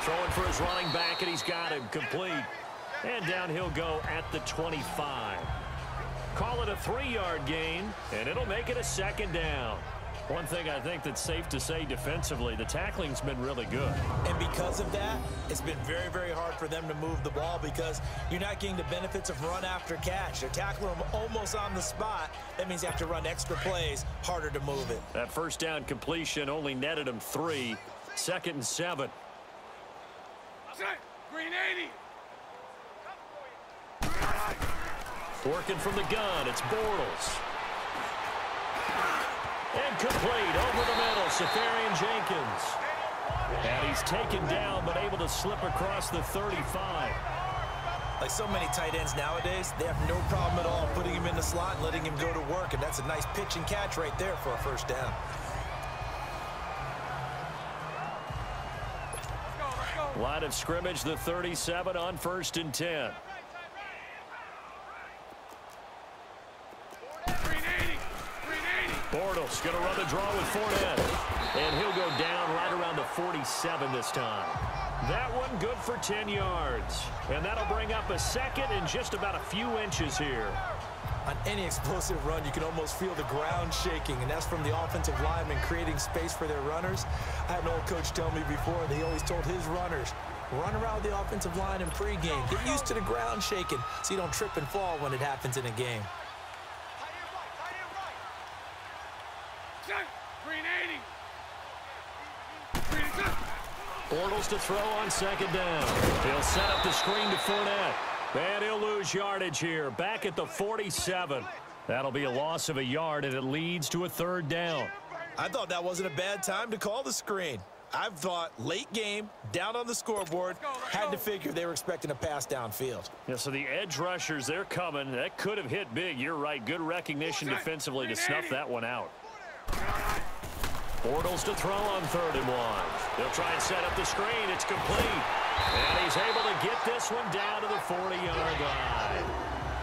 Throwing for his running back, and he's got him complete. And down he'll go at the 25. Call it a 3-yard gain, and it'll make it a 2nd down. One thing I think that's safe to say defensively, the tackling's been really good. And because of that, it's been very, very hard for them to move the ball because you're not getting the benefits of run after catch. They're tackling them almost on the spot. That means you have to run extra plays, harder to move it. That first down completion only netted him 3. 2nd and 7. Green 80. Working from the gun, it's Bortles. And complete over the middle, Safarian Jenkins. And he's taken down, but able to slip across the 35. Like so many tight ends nowadays, they have no problem at all putting him in the slot and letting him go to work, and that's a nice pitch and catch right there for a first down. Line of scrimmage, the 37 on 1st and 10. Bortles going to run the draw with Fournette. And he'll go down right around the 47 this time. That one good for 10 yards. And that'll bring up a 2nd and just about a few inches here. On any explosive run, you can almost feel the ground shaking, and that's from the offensive linemen creating space for their runners. I had an old coach tell me before, that he always told his runners, run around the offensive line in pregame. Get used to the ground shaking so you don't trip and fall when it happens in a game. Green 80. Bortles to throw on 2nd down. He'll set up the screen to Fournette. And he'll lose yardage here. Back at the 47. That'll be a loss of a yard, and it leads to a 3rd down. I thought that wasn't a bad time to call the screen. I thought late game, down on the scoreboard, had to figure they were expecting a pass downfield. Yeah, so the edge rushers, they're coming. That could have hit big. You're right. Good recognition defensively to snuff that one out. Bortles to throw on 3rd and 1. They'll try and set up the screen. It's complete. And he's able to get this one down to the 40-yard line.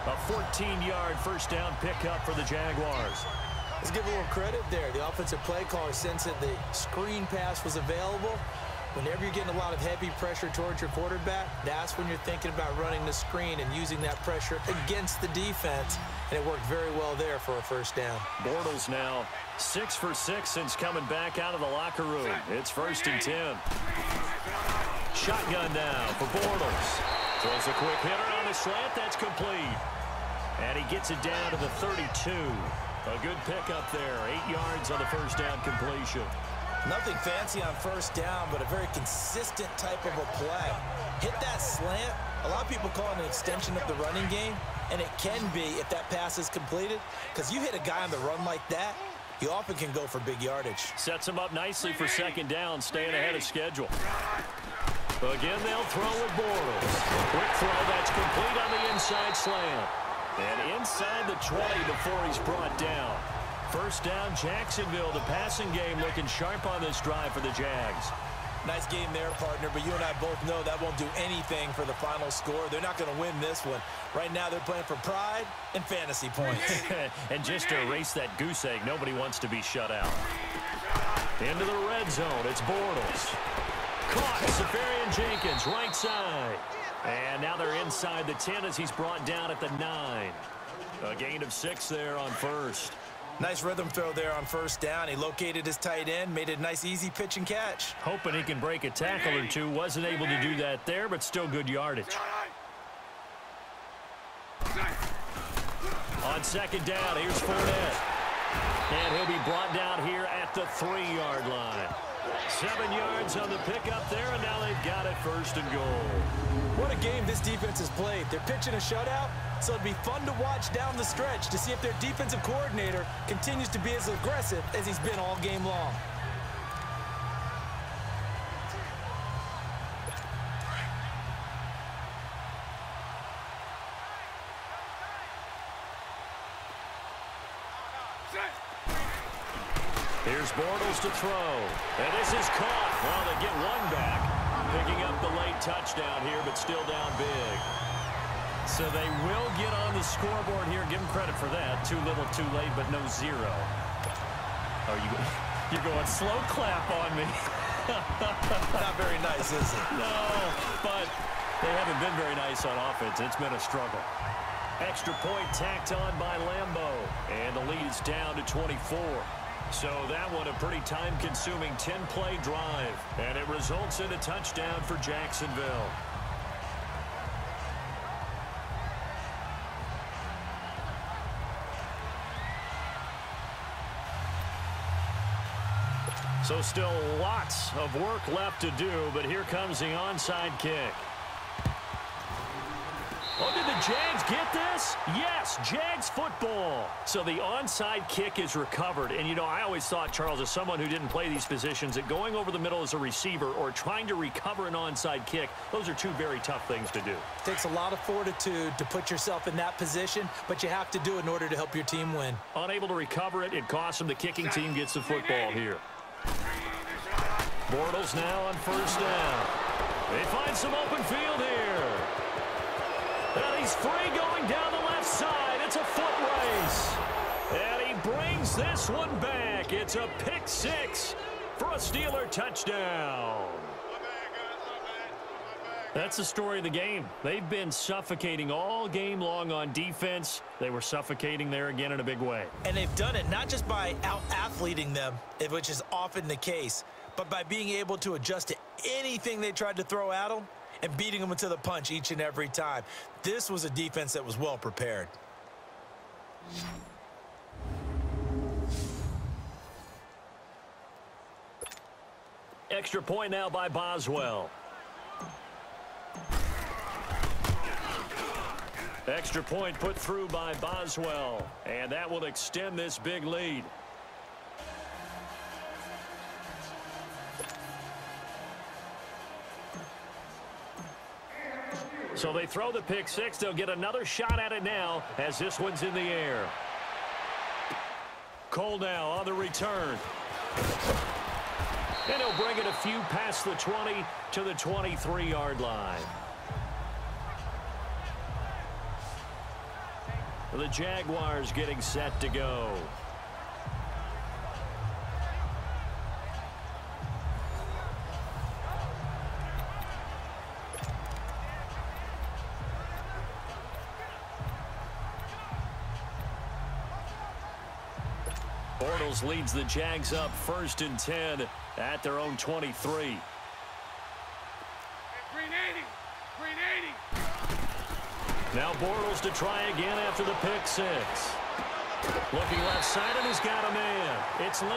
A 14-yard first down pickup for the Jaguars. Let's give a little credit there. The offensive play caller sensed that the screen pass was available. Whenever you're getting a lot of heavy pressure towards your quarterback, that's when you're thinking about running the screen and using that pressure against the defense. And it worked very well there for a first down. Bortles now 6 for 6 since coming back out of the locker room. It's 1st and 10. Shotgun now for Bortles. Throws a quick hitter on the slant. That's complete. And he gets it down to the 32. A good pickup there. 8 yards on the first down completion. Nothing fancy on first down, but a very consistent type of a play. Hit that slant. A lot of people call it an extension of the running game. And it can be if that pass is completed, because you hit a guy on the run like that, he often can go for big yardage. Sets him up nicely for second down, staying ahead of schedule. Again, they'll throw with Bortles. Quick throw that's complete on the inside slant. And inside the 20 before he's brought down. First down, Jacksonville. The passing game looking sharp on this drive for the Jags. Nice game there, partner, but you and I both know that won't do anything for the final score. They're not going to win this one. Right now, they're playing for pride and fantasy points. And just to erase that goose egg, nobody wants to be shut out. Into the red zone, it's Bortles. Caught, Safarian Jenkins, right side. And now they're inside the 10 as he's brought down at the 9. A gain of 6 there on first. Nice rhythm throw there on first down. He located his tight end, made a nice easy pitch and catch. Hoping he can break a tackle or two. Wasn't able to do that there, but still good yardage. On second down, here's Fournette. And he'll be brought down here at the 3-yard line. 7 yards on the pickup there, and now they've got it first and goal. What a game this defense has played. They're pitching a shutout, so it'd be fun to watch down the stretch to see if their defensive coordinator continues to be as aggressive as he's been all game long. Here's Bortles to throw. And this is caught. Well, they get one back. Picking up the late touchdown here, but still down big. So they will get on the scoreboard here. Give them credit for that. Too little, too late, but no 0. Oh, you're going slow clap on me. Not very nice, is it? No, but they haven't been very nice on offense. It's been a struggle. Extra point tacked on by Lambeau. And the lead's down to 24. So that one a pretty time-consuming 10-play drive. And it results in a touchdown for Jacksonville. So still lots of work left to do, but here comes the onside kick. Oh, did the Jags get this? Yes, Jags football. So the onside kick is recovered. And, you know, I always thought, Charles, as someone who didn't play these positions, that going over the middle as a receiver or trying to recover an onside kick, those are two very tough things to do. It takes a lot of fortitude to put yourself in that position, but you have to do it in order to help your team win. Unable to recover it, it costs them. The kicking team gets the football here. Bortles now on first down. They find some open field here. And he's free going down the left side. It's a foot race. And he brings this one back. It's a pick 6 for a Steeler touchdown. That's the story of the game. They've been suffocating all game long on defense. They were suffocating there again in a big way. And they've done it not just by out-athleting them, which is often the case, but by being able to adjust to anything they tried to throw at them and beating them into the punch each and every time. This was a defense that was well prepared. Extra point now by Boswell. Extra point put through by Boswell, and that will extend this big lead. So they throw the pick 6. They'll get another shot at it now as this one's in the air. Cole now on the return. And he'll bring it a few past the 20 to the 23-yard line. The Jaguars getting set to go. Bortles leads the Jags up 1st and 10 at their own 23. Green 80. Green 80. Now Bortles to try again after the pick 6. Looking left side, and he's got a man. It's Lee.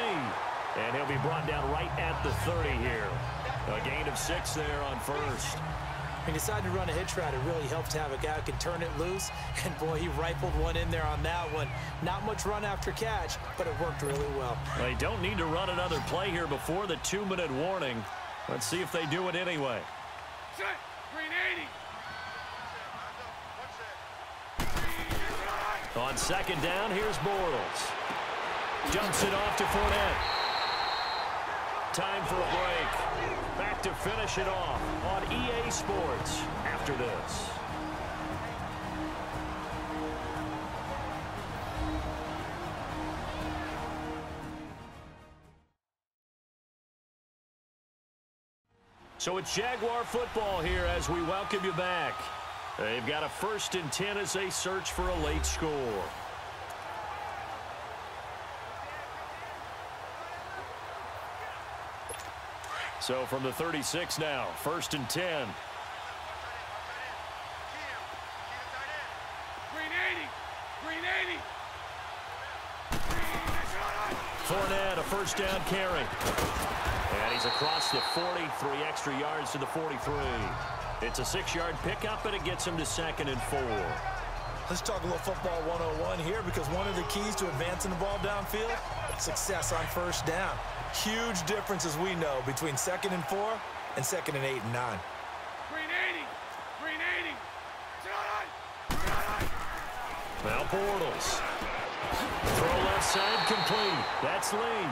And he'll be brought down right at the 30 here. A gain of 6 there on first. When you decide to run a hitch route, it really helps to have a guy who can turn it loose. And, boy, he rifled one in there on that one. Not much run after catch, but it worked really well. They don't need to run another play here before the 2-minute warning. Let's see if they do it anyway. Set. Green 80. On second down, here's Bortles. Dumps it off to Fournette. Time for a break. Back to finish it off on EA Sports after this. So it's Jaguar football here as we welcome you back. They've got a 1st and 10 as they search for a late score. So from the 36 now, 1st and 10. Green 80. Green 80. Fournette, a 1st down carry. And he's across the 40, 3 extra yards to the 43. It's a 6-yard pickup, and it gets him to 2nd and 4. Let's talk a little football 101 here, because one of the keys to advancing the ball downfield, success on 1st down. Huge difference, as we know, between 2nd and 4 and 2nd and 8 and 9. Green 80. Green 80. Now Bortles. Throw left side complete. That's Lee.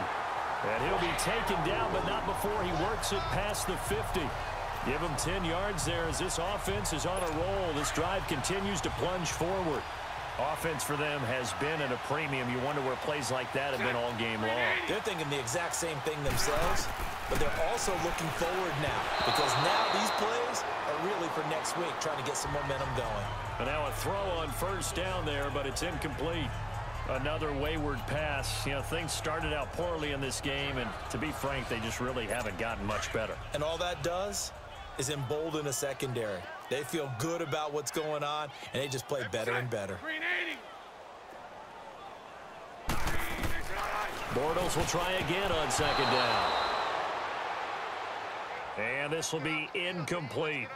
And he'll be taken down, but not before he works it past the 50. Give him 10 yards there as this offense is on a roll. This drive continues to plunge forward. Offense for them has been at a premium. You wonder where plays like that have been all game long. They're thinking the exact same thing themselves, but they're also looking forward now, because now these plays are really for next week, trying to get some momentum going. And now a throw on 1st down there, but it's incomplete. Another wayward pass. You know, things started out poorly in this game, and to be frank, they just really haven't gotten much better. And all that does is embolden a secondary. They feel good about what's going on, and they just play better and better. Green 80. Bortles will try again on 2nd down. And this will be incomplete.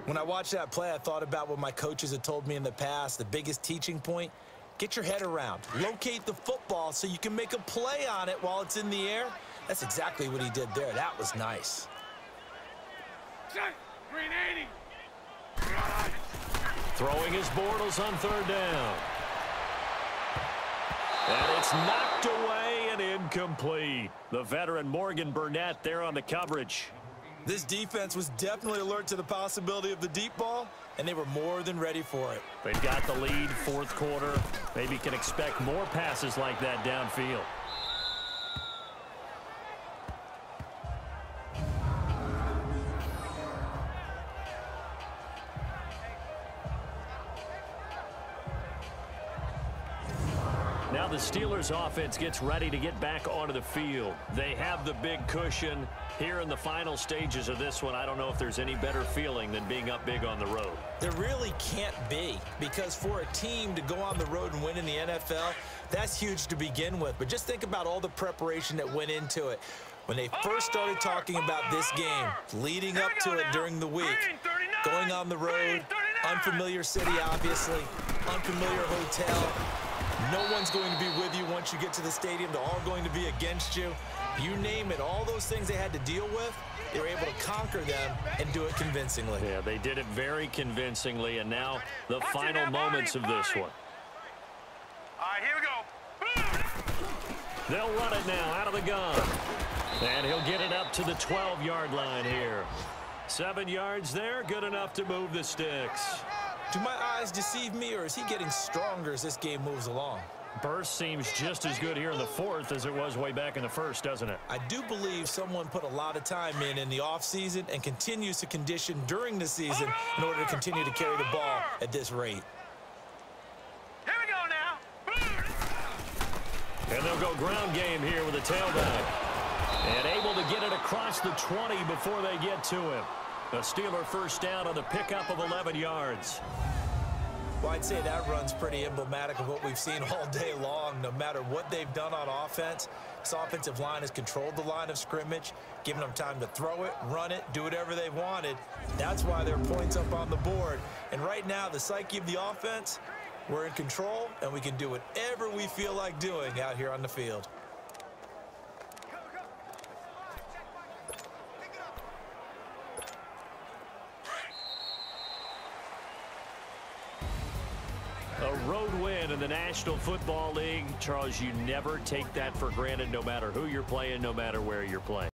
When I watched that play, I thought about what my coaches had told me in the past. The biggest teaching point, get your head around. Locate the football so you can make a play on it while it's in the air. That's exactly what he did there. That was nice. Green 80. Throwing his Bortles on 3rd down. And it's knocked away and incomplete. The veteran Morgan Burnett there on the coverage. This defense was definitely alert to the possibility of the deep ball, and they were more than ready for it. They've got the lead, 4th quarter. Maybe can expect more passes like that downfield. Now the Steelers offense gets ready to get back onto the field. They have the big cushion. Here in the final stages of this one, I don't know if there's any better feeling than being up big on the road. There really can't be, because for a team to go on the road and win in the NFL, that's huge to begin with. But just think about all the preparation that went into it. When they first started talking about this game, leading up to it during the week, going on the road, unfamiliar city, obviously, unfamiliar hotel. No one's going to be with you once you get to the stadium. They're all going to be against you. You name it, all those things they had to deal with, they were able to conquer them and do it convincingly. Yeah, they did it very convincingly, and now the final moments of this one. All right, here we go. They'll run it now out of the gun. And he'll get it up to the 12-yard line here. 7 yards there, good enough to move the sticks. Do my eyes deceive me, or is he getting stronger as this game moves along? Burst seems just as good here in the 4th as it was way back in the 1st, doesn't it? I do believe someone put a lot of time in the offseason and continues to condition during the season in order to continue to carry the ball at this rate. Here we go now. And they'll go ground game here with a tailback. And able to get it across the 20 before they get to him. A Steeler 1st down on the pickup of 11 yards. Well, I'd say that run's pretty emblematic of what we've seen all day long. No matter what they've done on offense, this offensive line has controlled the line of scrimmage, given them time to throw it, run it, do whatever they wanted. That's why there are points up on the board. And right now, the psyche of the offense, we're in control, and we can do whatever we feel like doing out here on the field. A road win in the National Football League. Charles, you never take that for granted, no matter who you're playing, no matter where you're playing.